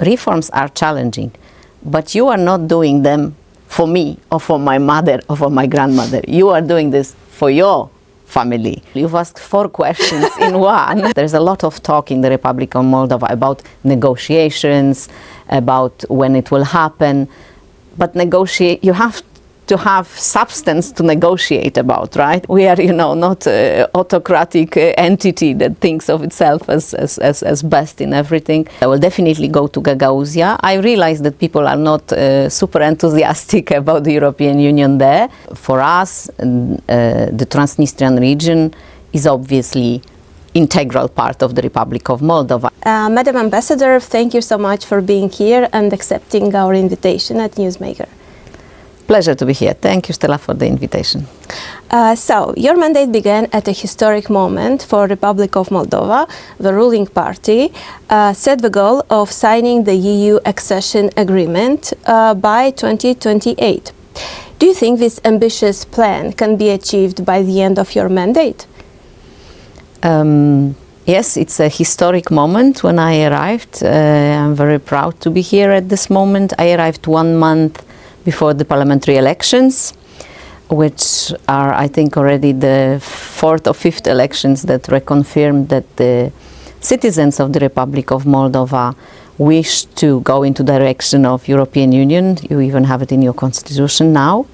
reforms are challenging, but you are not doing them for me or for my mother or for my grandmother. You are doing this for your family. You've asked 4 questions in one. There's a lot of talk in the Republic of Moldova about negotiations, about when it will happen, but you have to have substance to negotiate about, right? We are, not an autocratic entity that thinks of itself as best in everything. I will definitely go to Gagauzia. I realize that people are not super enthusiastic about the European Union there. For us, the Transnistrian region is obviously integral part of the Republic of Moldova. Madam Ambassador, thank you so much for being here and accepting our invitation at NewsMaker. Pleasure to be here. Thank you, Stella, for the invitation. So, your mandate began at a historic moment for Republic of Moldova. The ruling party set the goal of signing the EU accession agreement by 2028. Do you think this ambitious plan can be achieved by the end of your mandate? Yes, it's a historic moment when I arrived. I'm very proud to be here at this moment. I arrived 1 month before the parliamentary elections, which are, I think, already the 4th or 5th elections that reconfirmed that the citizens of the Republic of Moldova wish to go into the direction of European Union. You even have it in your constitution now.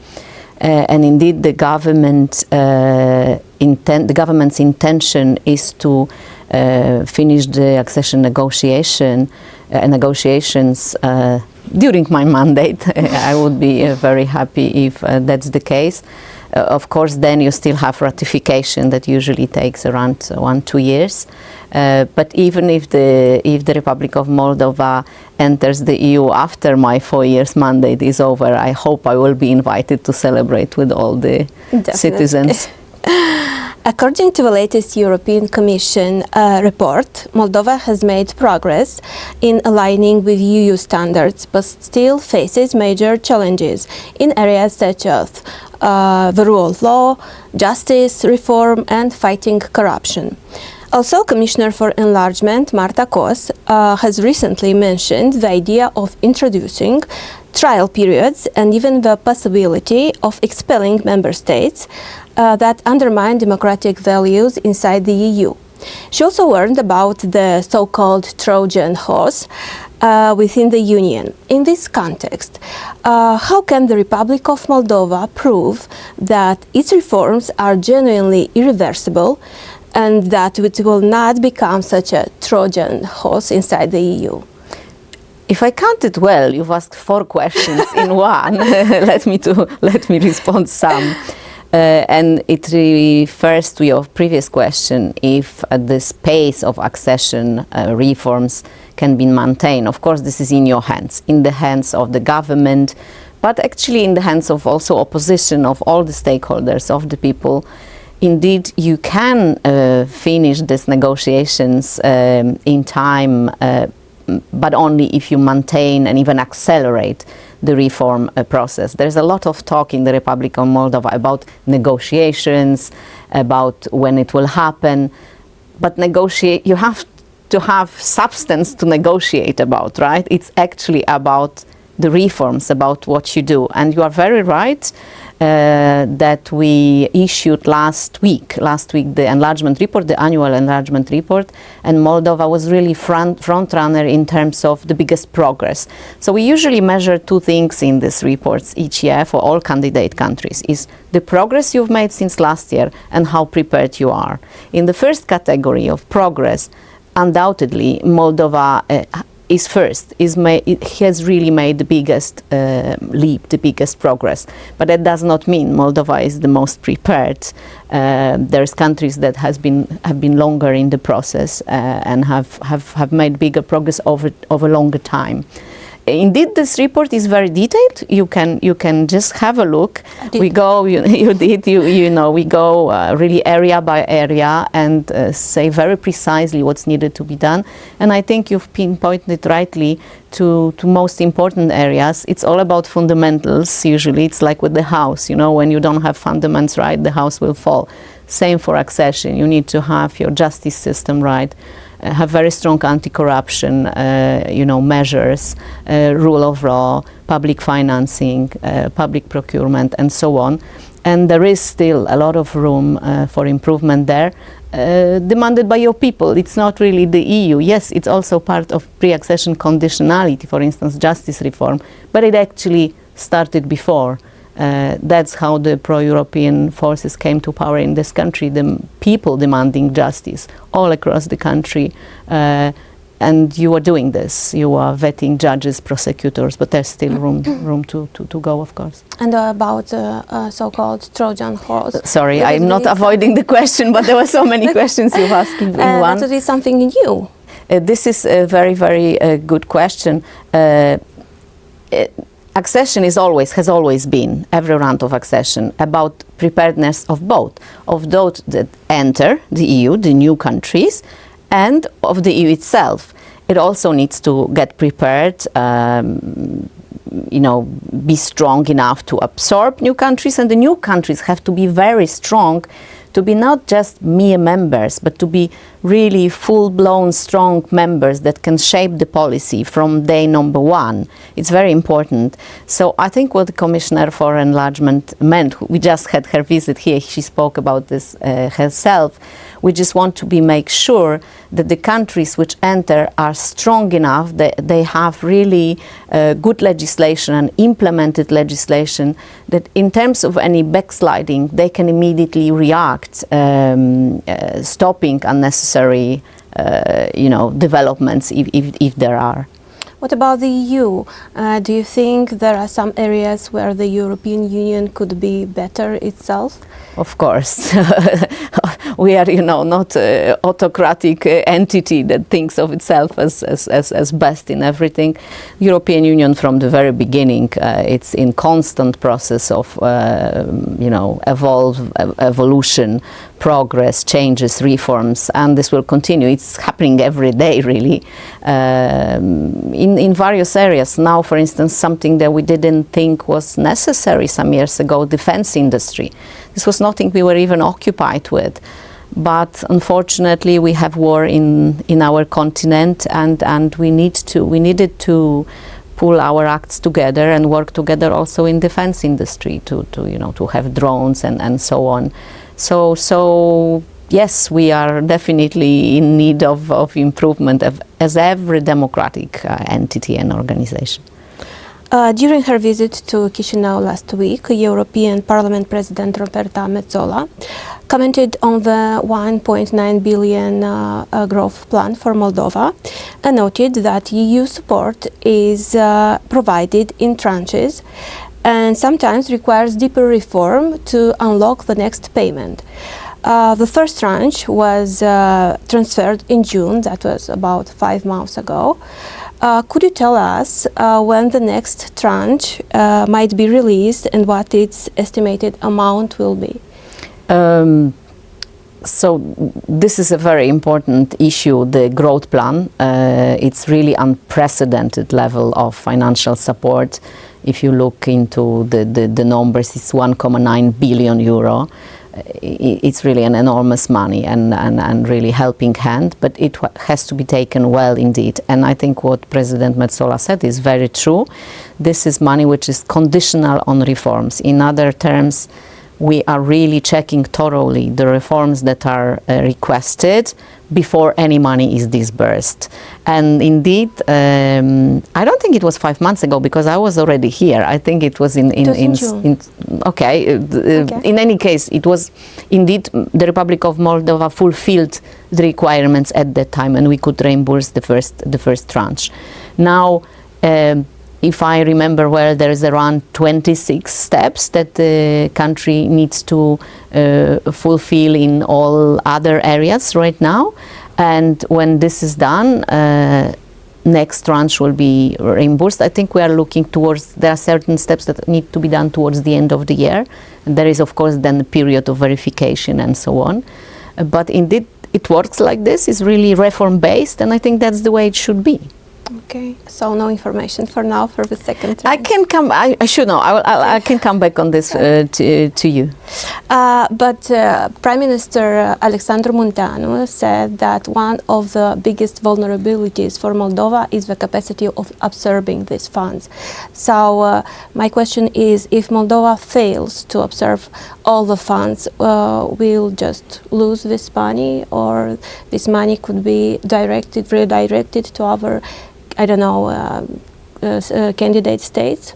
And indeed, the government's intention is to finish the accession negotiations during my mandate. I would be very happy if that's the case. Of course, then you still have ratification that usually takes around 1-2 years. But even if the Republic of Moldova enters the EU after my 4 years mandate is over, I hope I will be invited to celebrate with all the citizens. According to the latest European Commission report, Moldova has made progress in aligning with EU standards, but still faces major challenges in areas such as the rule of law, justice reform, and fighting corruption. Also, Commissioner for Enlargement, Marta Kos, has recently mentioned the idea of introducing trial periods and even the possibility of expelling member states that undermine democratic values inside the EU. She also warned about the so-called Trojan horse within the Union. In this context, how can the Republic of Moldova prove that its reforms are genuinely irreversible and that it will not become such a Trojan horse inside the EU? If I counted well, you've asked 4 questions in one. Let me respond some. And it refers to your previous question, if this pace of accession reforms can be maintained. Of course, this is in your hands, in the hands of the government, but actually in the hands of also opposition, of all the stakeholders, of the people. Indeed, you can finish these negotiations in time, but only if you maintain and even accelerate the reform process. There's a lot of talk in the Republic of Moldova about negotiations, about when it will happen, but you have to have substance to negotiate about, right? It's actually about the reforms, about what you do. And you are very right that we issued last week the enlargement report, the annual enlargement report, and Moldova was really front runner in terms of the biggest progress. So we usually measure 2 things in these reports each year for all candidate countries, is the progress you've made since last year and how prepared you are. In the first category of progress, undoubtedly Moldova is first. It has really made the biggest leap, the biggest progress. But that does not mean Moldova is the most prepared. There's countries that have been longer in the process and have made bigger progress over longer time. Indeed, this report is very detailed. You can just have a look. We go, we go really area by area and say very precisely what's needed to be done. And I think you've pinpointed rightly to most important areas. It's all about fundamentals. Usually, it's like with the house. When you don't have fundamentals right, the house will fall. Same for accession. You need to have your justice system right. have very strong anti-corruption, measures, rule of law, public financing, public procurement, and so on. And there is still a lot of room for improvement there, demanded by your people. It's not really the EU. Yes, it's also part of pre-accession conditionality, for instance, justice reform, but it actually started before. That's how the pro-European forces came to power in this country, the people demanding justice all across the country. And you are doing this. You are vetting judges, prosecutors, but there's still room to go, of course. And about so-called Trojan horse. Sorry, I'm not avoiding the question, but there were so many questions you've asked in one. That is something new. This is a very, very good question. Accession has always been, every round of accession, about preparedness of both those that enter the EU, the new countries, and of the EU itself. It also needs to get prepared, be strong enough to absorb new countries, and the new countries have to be very strong to be not just mere members, but to be really full-blown, strong members that can shape the policy from day number one. It's very important. So I think what the Commissioner for Enlargement meant, we just had her visit here, she spoke about this herself. We just want to make sure that the countries which enter are strong enough, that they have really good legislation and implemented legislation, that in terms of any backsliding, they can immediately react, stopping unnecessary developments if there are. What about the EU? Do you think there are some areas where the European Union could be better itself? Of course. We are, not an autocratic entity that thinks of itself as best in everything. European Union from the very beginning, it's in constant process of, evolution, progress, changes, reforms, and this will continue. It's happening every day, really, in various areas. Now, for instance, something that we didn't think was necessary some years ago, defense industry. This was nothing we were even occupied with. But unfortunately, we have war in our continent, and we needed to pull our acts together and work together also in defense industry to have drones and so on. So yes, we are definitely in need of improvement as every democratic entity and organization. During her visit to Chisinau last week, European Parliament President Roberta Metsola commented on the 1.9 billion growth plan for Moldova and noted that EU support is provided in tranches and sometimes requires deeper reform to unlock the next payment. The first tranche was transferred in June, that was about 5 months ago. Could you tell us when the next tranche might be released and what its estimated amount will be? So this is a very important issue, the growth plan. It's really unprecedented level of financial support. If you look into the numbers, it's 1.9 billion euro. It's really an enormous money and really helping hand, but it has to be taken well indeed. And I think what President Metsola said is very true. This is money which is conditional on reforms. In other terms, we are really checking thoroughly the reforms that are requested before any money is disbursed. And indeed, I don't think it was 5 months ago because I was already here. I think it was in June. In any case, it was indeed the Republic of Moldova fulfilled the requirements at that time, and we could reimburse the first tranche. Now, if I remember well, there is around 26 steps that the country needs to fulfill in all other areas right now. And when this is done, next tranche will be reimbursed. I think we are looking towards, there are certain steps that need to be done towards the end of the year. And there is, of course, then a period of verification and so on. But indeed, it works like this. It's really reform-based, and I think that's the way it should be. Okay, so no information for now for the second I round. can come. I should know. I can come back on this to you. But Prime Minister Alexandru Munteanu said that one of the biggest vulnerabilities for Moldova is the capacity of absorbing these funds. So my question is, if Moldova fails to absorb all the funds, we'll just lose this money, or this money could be redirected to other, I don't know, candidate states?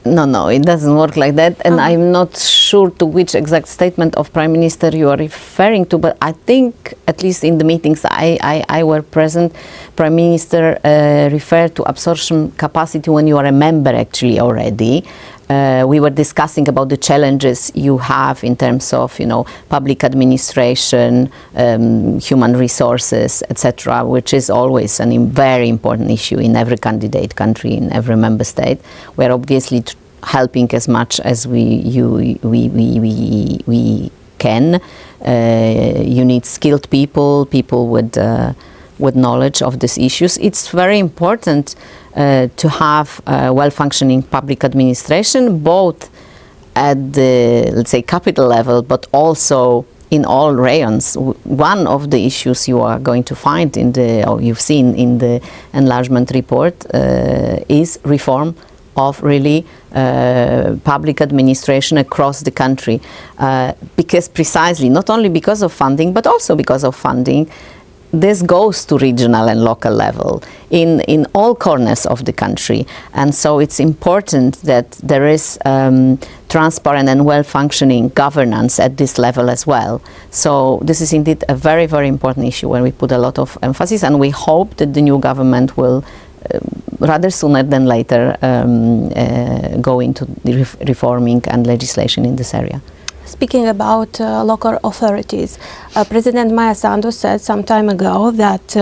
No, it doesn't work like that, and I'm not sure to which exact statement of Prime Minister you are referring to, but I think, at least in the meetings I were present, Prime Minister referred to absorption capacity when you are a member actually already. We were discussing about the challenges you have in terms of, public administration, human resources, etc., which is always a very important issue in every candidate country, in every member state. We're obviously helping as much as we can. You need skilled people with knowledge of these issues. It's very important to have well-functioning public administration, both at the, let's say, capital level, but also in all rayons. One of the issues you are going to find or you've seen in the enlargement report is reform of really public administration across the country, because precisely, not only because of funding, but also because of funding, this goes to regional and local level in all corners of the country. And so it's important that there is transparent and well-functioning governance at this level as well. So this is indeed a very, very important issue where we put a lot of emphasis, and we hope that the new government will rather sooner than later go into the reforming and legislation in this area. Speaking about local authorities, President Maia Sandu said some time ago that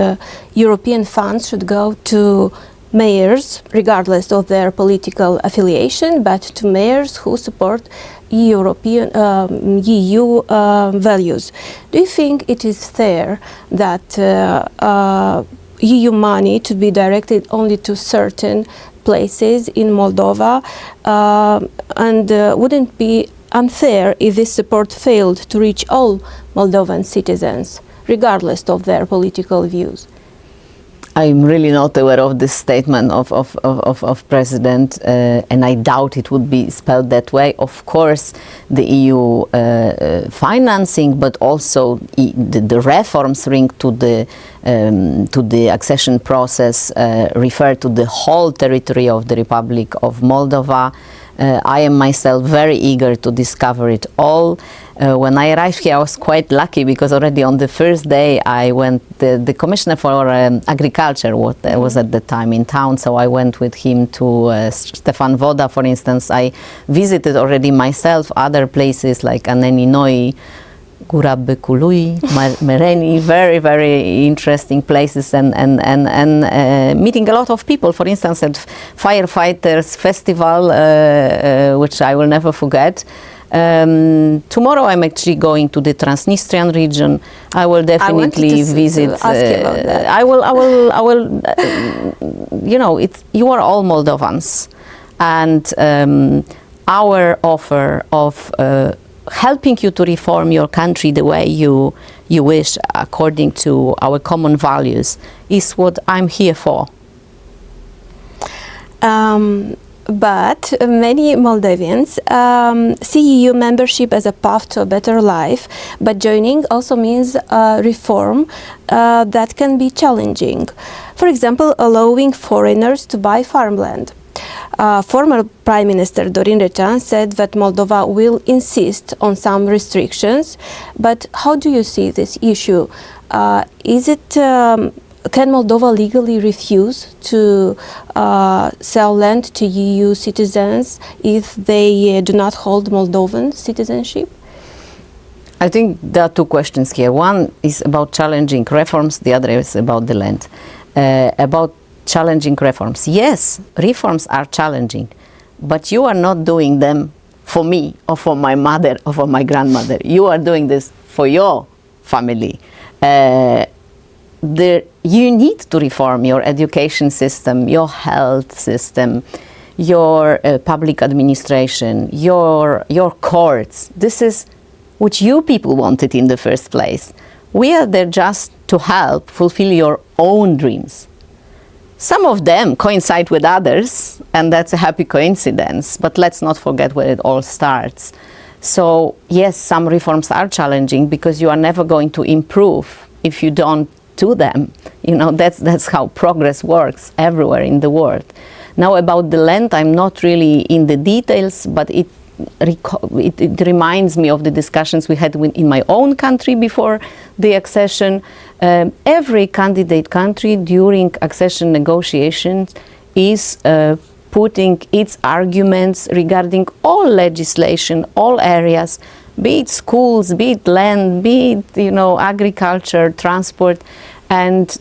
European funds should go to mayors, regardless of their political affiliation, but to mayors who support EU values. Do you think it is fair that EU money to be directed only to certain places in Moldova, and wouldn't it be unfair if this support failed to reach all Moldovan citizens, regardless of their political views? I'm really not aware of this statement of President, and I doubt it would be spelled that way. Of course, the EU financing, but also the reforms linked to the accession process refer to the whole territory of the Republic of Moldova. I am myself very eager to discover it all. When I arrived here, I was quite lucky because already on the first day I went, the Commissioner for Agriculture was at the time in town, so I went with him to Stefan Voda, for instance. I visited already myself other places like Aneni Noi, Gura Becului, Mereni, very, very interesting places, and meeting a lot of people, for instance, at Firefighters Festival, which I will never forget. Tomorrow I'm actually going to the Transnistrian region. I will definitely visit. I will. You are all Moldovans, and our offer of helping you to reform your country the way you wish, according to our common values, is what I'm here for. But many Moldavians see EU membership as a path to a better life, but joining also means reform that can be challenging. For example, allowing foreigners to buy farmland. Former Prime Minister Dorin Recean said that Moldova will insist on some restrictions, but how do you see this issue? Can Moldova legally refuse to sell land to EU citizens if they do not hold Moldovan citizenship? I think there are two questions here. One is about challenging reforms, the other is about the land. About challenging reforms. Yes, reforms are challenging, but you are not doing them for me or for my mother or for my grandmother. You are doing this for your family. you need to reform your education system, your health system, your public administration, your courts. This is what you people wanted in the first place. We are there just to help fulfill your own dreams. Some of them coincide with others, and that's a happy coincidence, but let's not forget where it all starts. So yes, some reforms are challenging because you are never going to improve if you don't do them. You know, that's how progress works everywhere in the world. Now about the land, I'm not really in the details, but it reminds me of the discussions we had in my own country before the accession. Every candidate country during accession negotiations is putting its arguments regarding all legislation, all areas, be it schools, be it land, be it, you know, agriculture, transport, and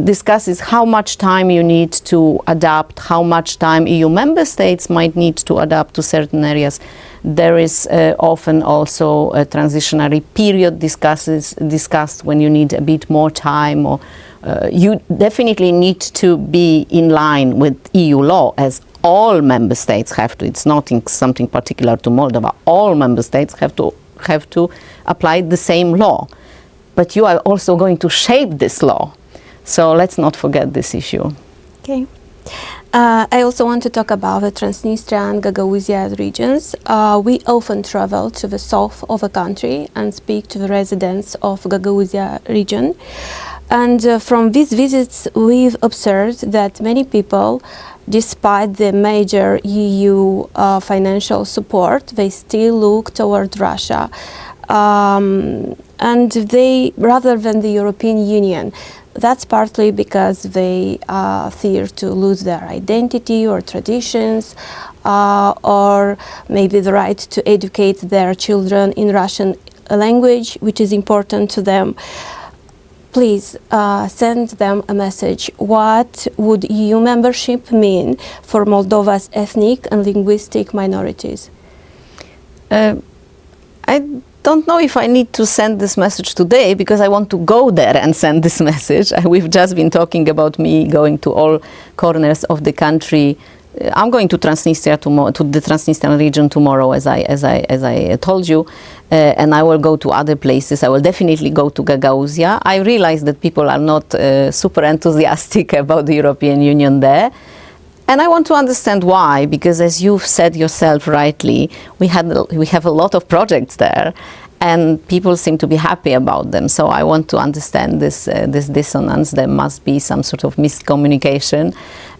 discusses how much time you need to adapt, how much time EU member states might need to adapt to certain areas. There is often also a transitionary period discussed when you need a bit more time, or you definitely need to be in line with EU law, as all member states have to. It's not something particular to Moldova. All member states have to apply the same law. But you are also going to shape this law. So let's not forget this issue. Okay. I also want to talk about the Transnistria and Gagauzia regions. We often travel to the south of the country and speak to the residents of Gagauzia region. And from these visits, we've observed that many people, despite the major EU financial support, they still look toward Russia. And they, rather than the European Union, that's partly because they fear to lose their identity or traditions, or maybe the right to educate their children in Russian language, which is important to them. Please send them a message. What would EU membership mean for Moldova's ethnic and linguistic minorities? I don't know if I need to send this message today, because I want to go there and send this message. We've just been talking about me going to all corners of the country. I'm going to Transnistria to the Transnistrian region tomorrow, as I told you, and I will go to other places. I will definitely go to Gagauzia. I realize that people are not super enthusiastic about the European Union there. And I want to understand why, because as you've said yourself rightly, we have a lot of projects there, and people seem to be happy about them. So I want to understand this dissonance. There must be some sort of miscommunication.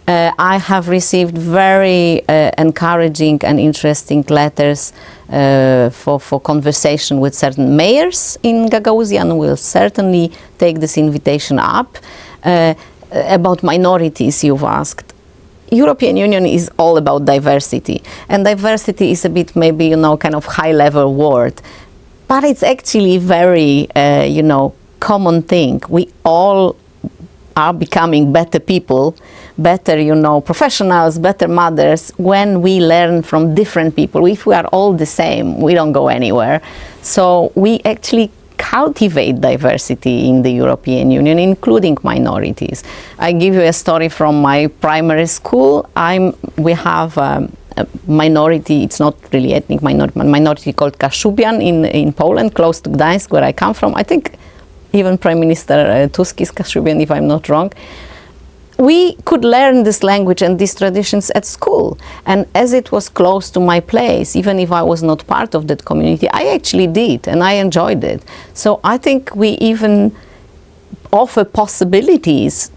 I have received very encouraging and interesting letters for conversation with certain mayors in Gagauzia, and we'll certainly take this invitation up. About minorities, you've asked. European Union is all about diversity, and diversity is a bit, maybe, you know, kind of high-level word, but it's actually very, you know, common thing. We all are becoming better people, better, you know, professionals, better mothers, when we learn from different people. If we are all the same, we don't go anywhere. So we actually cultivate diversity in the European Union, including minorities. I give you a story from my primary school. We have a minority, it's not really ethnic minority called Kashubian in Poland, close to Gdańsk, where I come from. I think even Prime Minister Tusk is Kashubian, if I'm not wrong. We could learn this language and these traditions at school, and as it was close to my place, even if I was not part of that community, I actually did, and I enjoyed it. So I think we even offer possibilities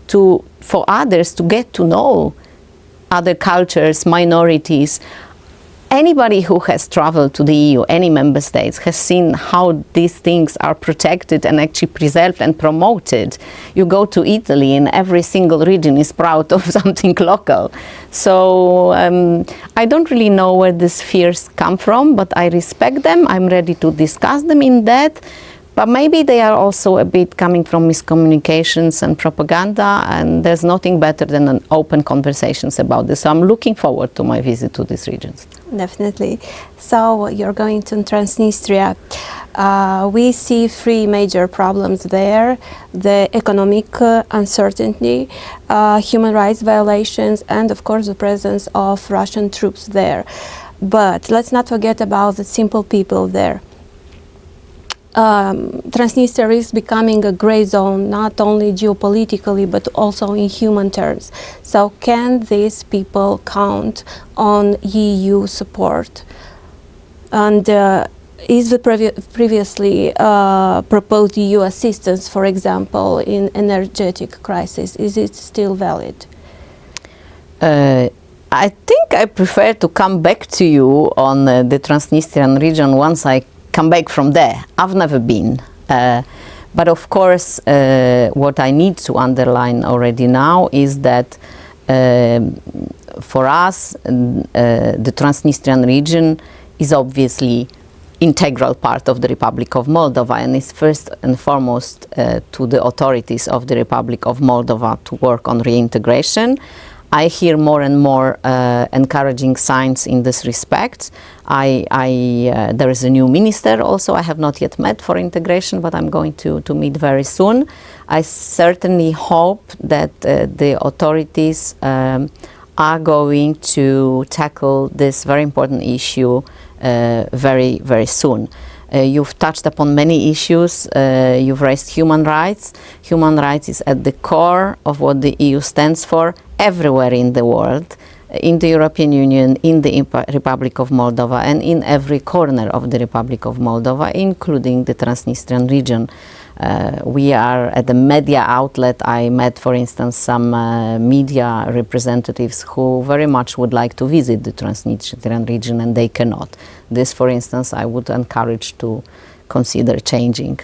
for others to get to know other cultures, minorities. Anybody who has traveled to the EU, any member states, has seen how these things are protected and actually preserved and promoted. You go to Italy, and every single region is proud of something local. So I don't really know where these fears come from, but I respect them. I'm ready to discuss them in depth. But maybe they are also a bit coming from miscommunications and propaganda, and there's nothing better than an open conversations about this. So I'm looking forward to my visit to these regions. Definitely. So you're going to Transnistria. We see three major problems there: the economic uncertainty, human rights violations, and of course the presence of Russian troops there. But let's not forget about the simple people there. Transnistria is becoming a gray zone, not only geopolitically, but also in human terms. So can these people count on EU support? And is the previously proposed EU assistance, for example, in energetic crisis, is it still valid? I think I prefer to come back to you on the Transnistrian region once I come back from there. I've never been. But of course, what I need to underline already now is that for us, the Transnistrian region is obviously integral part of the Republic of Moldova, and is first and foremost to the authorities of the Republic of Moldova to work on reintegration. I hear more and more encouraging signs in this respect. There is a new minister also I have not yet met for integration, but I'm going to meet very soon. I certainly hope that the authorities are going to tackle this very important issue very, very soon. You've touched upon many issues. You've raised human rights. Human rights is at the core of what the EU stands for everywhere in the world, in the European Union, in the Republic of Moldova, and in every corner of the Republic of Moldova, including the Transnistrian region. We are at the media outlet. I met, for instance, some media representatives who very much would like to visit the Transnistrian region, and they cannot. This, for instance, I would encourage to consider changing,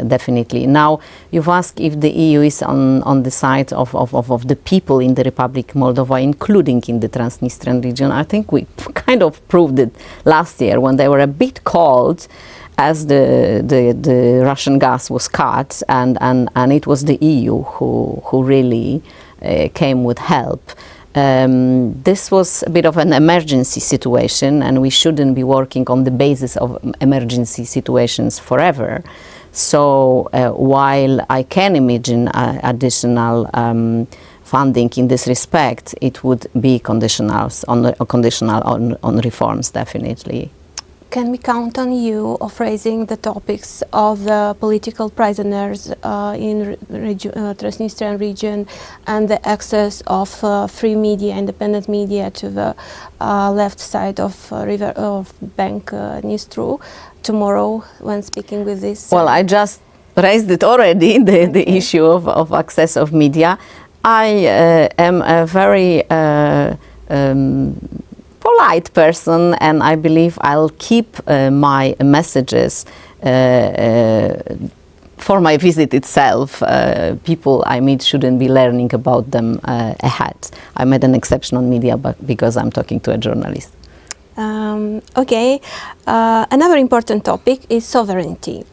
definitely. Now, you've asked if the EU is on the side of the people in the Republic of Moldova, including in the Transnistrian region. I think we kind of proved it last year when they were a bit cold as the Russian gas was cut, and it was the EU who really came with help. This was a bit of an emergency situation, and we shouldn't be working on the basis of emergency situations forever. So while I can imagine additional funding in this respect, it would be conditional on reforms, definitely. Can we count on you of raising the topics of the political prisoners in Transnistrian region and the access of free media, independent media to the left side of bank Dnestru tomorrow when speaking with this? Well, I just raised it already, the issue of access of media. I am a very polite person, and I believe I'll keep my messages for my visit itself. People I meet shouldn't be learning about them ahead. I made an exception on media, but because I'm talking to a journalist. Okay, another important topic is sovereignty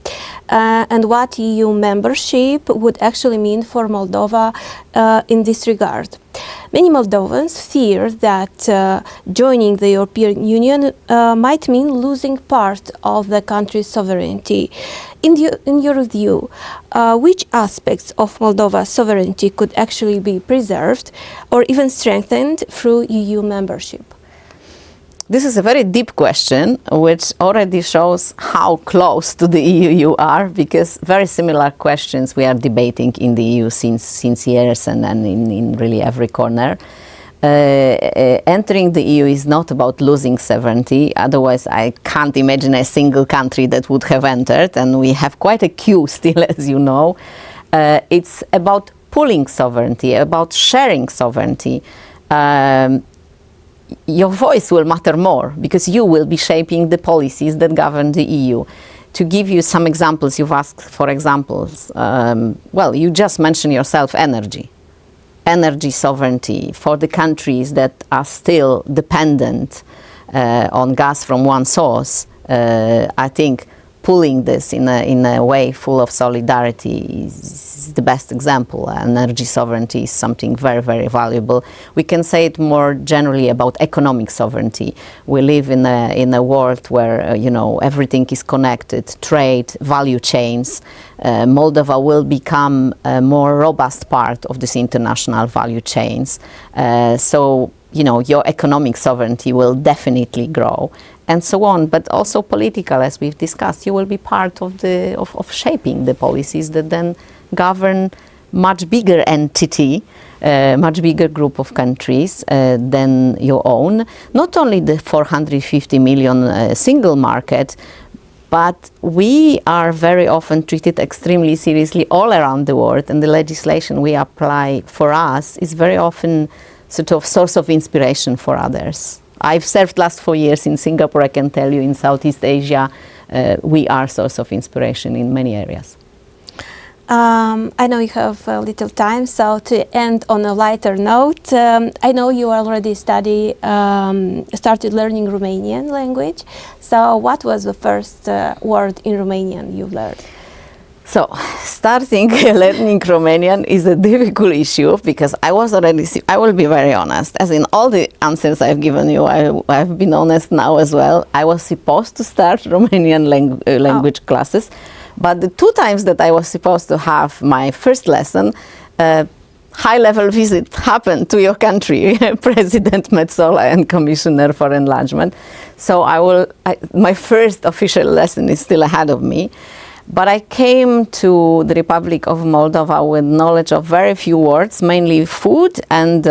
and what EU membership would actually mean for Moldova in this regard. Many Moldovans fear that joining the European Union might mean losing part of the country's sovereignty. In your view, which aspects of Moldova's sovereignty could actually be preserved or even strengthened through EU membership? This is a very deep question, which already shows how close to the EU you are, because very similar questions we are debating in the EU since years and in really every corner. Entering the EU is not about losing sovereignty, otherwise I can't imagine a single country that would have entered, and we have quite a queue still, as you know. It's about pooling sovereignty, about sharing sovereignty. Your voice will matter more because you will be shaping the policies that govern the EU. To give you some examples, you've asked for examples. Well, you just mentioned yourself energy. Energy sovereignty for the countries that are still dependent on gas from one source. I think pulling this in a way full of solidarity is the best example. Energy sovereignty is something very, very valuable. We can say it more generally about economic sovereignty. We live in a world where everything is connected, trade, value chains. Moldova will become a more robust part of this international value chains. So your economic sovereignty will definitely grow, and so on. But also political, as we've discussed, you will be part of shaping the policies that then govern much bigger entity, much bigger group of countries than your own. Not only the 450 million single market, but we are very often treated extremely seriously all around the world, and the legislation we apply for us is very often sort of source of inspiration for others. I've served last 4 years in Singapore. I can tell you in Southeast Asia, we are source of inspiration in many areas. I know you have little time, so to end on a lighter note, I know you already started learning Romanian language. So what was the first word in Romanian you learned? So, starting learning Romanian is a difficult issue because I will be very honest, as in all the answers I've given you, I've been honest now as well. I was supposed to start Romanian language classes, but the 2 times that I was supposed to have my first lesson, high-level visit happened to your country, President Metsola and Commissioner for Enlargement. So my first official lesson is still ahead of me. But I came to the Republic of Moldova with knowledge of very few words, mainly food and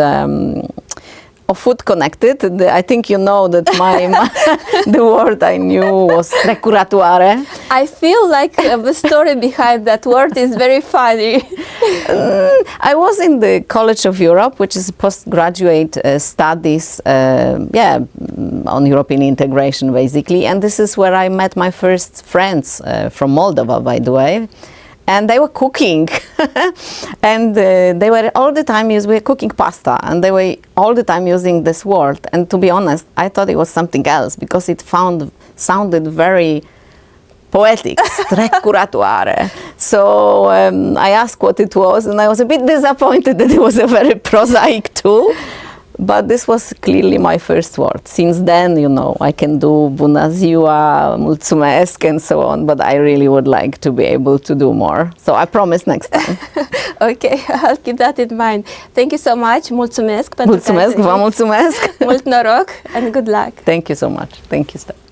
food connected. I think you know that the word I knew was trecuratoare. I feel like the story behind that word is very funny. I was in the College of Europe, which is postgraduate studies, on European integration, basically. And this is where I met my first friends from Moldova, by the way. And they were cooking, and they were all the time we were cooking pasta, and they were all the time using this word. And to be honest, I thought it was something else because it sounded very poetic, trecuratoare. So I asked what it was, and I was a bit disappointed that it was a very prosaic tool. But this was clearly my first word. Since then, I can do bună ziua, mulțumesc, and so on, but I really would like to be able to do more. So I promise next time. Okay, I'll keep that in mind. Thank you so much. Mulțumesc. Mulțumesc, vă mulțumesc. Mult noroc and good luck. Thank you so much. Thank you, Steph.